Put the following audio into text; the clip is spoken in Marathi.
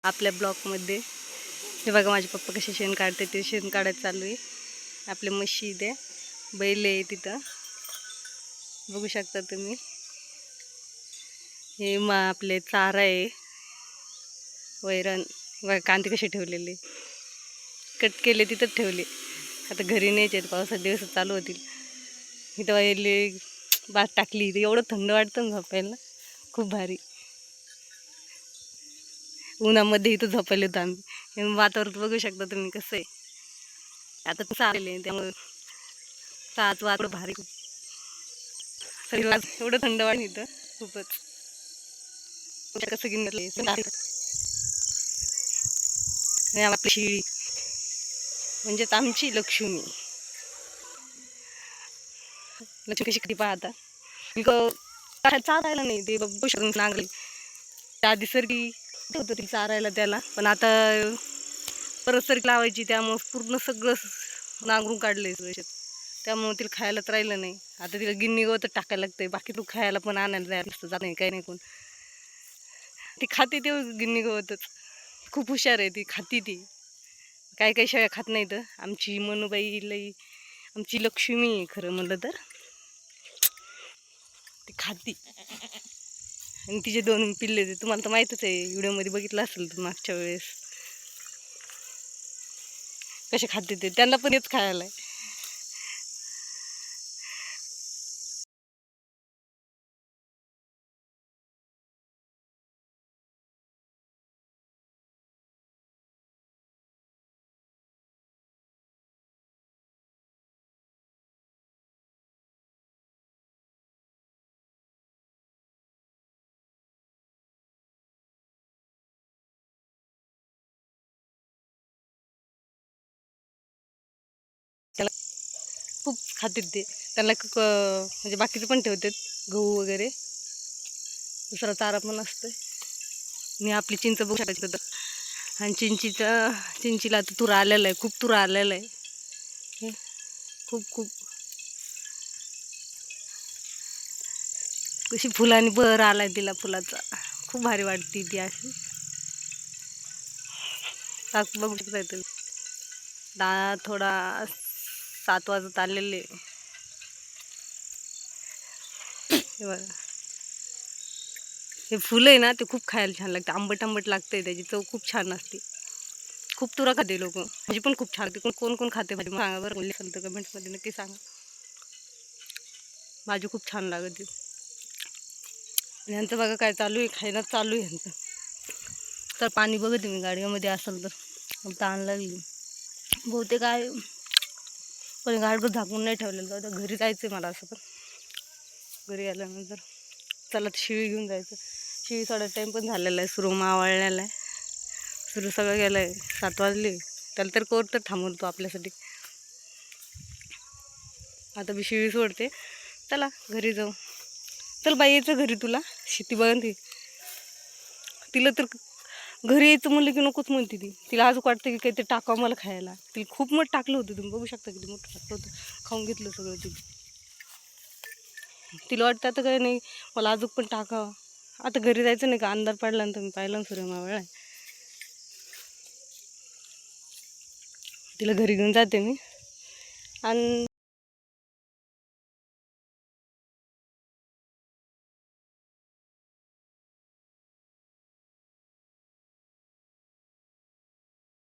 आपल्या ब्लॉकमध्ये. हे बघा माझे पप्पा कसे शेण काढते, ते शेण काढायचं चालू आहे. आपले म्हशी इथे, बैल आहे तिथं बघू शकता तुम्ही. हे आपले चारा आहे, वैरण. बघा कांदे कसे ठेवलेले, कट केले तिथंच ठेवले. आता घरी न्यायचे, पावसाचे दिवस चालू होतील. इथं वाहिले भात टाकली, इथं एवढं थंड वाटतं ना झोपायला, खूप भारी. उन्हामध्ये इथं झोपायला होतं आम्ही. वातावरण बघू शकता तुम्ही कसं आहे. आता तर चालले त्यामुळे साच वातावरण भारी, खूप सगळं एवढं थंड वाटतं इथं खूपच. कसं घेऊन आपली शिळी म्हणजे आमची लक्ष्मी. लक्ष्मी कशी कधी पाहता चालायला नाही ते बघू शकून नांगली त्या आधी सरकी होतं ती चारायला त्याला, पण आता परत सरकी लावायची, त्यामुळं पूर्ण सगळं नांगरून काढलंय सगळं. त्यामुळे तिला खायलाच राहिलं नाही. आता तिला गिन्नी गवत टाकायला लागतंय, बाकी तू खायला पण आणायला जायला नसतं, जात नाही काही नाही कोण. ती खाते ते गिन्नी गवतच, खूप हुशार आहे ती, खाती ती. काही काही शेळ्या खात नाहीत. आमची मनुबाई लई, आमची लक्ष्मी आहे खरं म्हणलं तर. ती खाती. आणि तिचे 2 पिल्ले ते तुम्हाला तर माहीतच आहे, व्हिडिओमध्ये बघितलं असेल तर मागच्या वेळेस कसे खाते ते. त्यांना पण हेच खायला आहे. त्याला खूप खातात ते. त्यांना म्हणजे बाकीचं पण ठेवतात, गहू वगैरे, दुसरा चारा पण असतं. आणि आपली चिंच बघू शकता तिथं. आणि चिंचीला आता तुरा आलेला आहे, खूप तुरा आलेला आहे, खूप खूप. कशी फुलांनी बहर आलाय तिला फुलाचा, खूप भारी वाटते ती अशी. बघू शकता तुम्ही. थोडा 7 वाजत आलेले. हे बघा, हे फुलं आहे ना, ते खूप खायला छान लागते, आंबट आंबट लागते, त्याची चव खूप छान असते. खूप तुरा खाते लोक, भाजी पण खूप छान लागते. कोण कोण खाते भाजी सांगा बरं, बोलले असेल तर कमेंट्समध्ये नक्की सांगा. भाजी खूप छान लागते. यांचं बघा काय चालू आहे, खायला चालू आहे यांचं. तर पाणी बघा तुम्ही गाडीमध्ये असेल तर ताण लागली बहुतेक आहे, पण गाडगं झाकून नाही ठेवलेलं. तर घरी जायचं आहे मला असं. पण घरी आल्यानंतर चला शिळी घेऊन जायचं. शिळी थोडा टाईम पण झालेला आहे, सुरू मावळलेला आहे, सुरू सगळं गेलं आहे. 7 वाजले, त्याला तर कोर्ट तर थांबवतो आपल्यासाठी. आता मी शिळी सोडते, चला घरी जाऊ. चल बाई यायचं घरी तुला, शेती बघा ती. तिला तर घरी यायचं म्हणलं की नकोच म्हणते ती. तिला अजून वाटतं की काहीतरी टाकावं मला खायला. तिला खूप मोठं टाकलं होतं, तुम्ही बघू शकता किती मोठं टाकलं होतं, खाऊन घेतलं सगळं तिने. तिला वाटतं आता काही नाही, मला अजून पण टाकावं. आता घरी जायचं नाही का, अंधार पडला ना, तुम्ही पाहिलं ना सूर्य मावळला. तिला घरी घेऊन जाते मी. आणि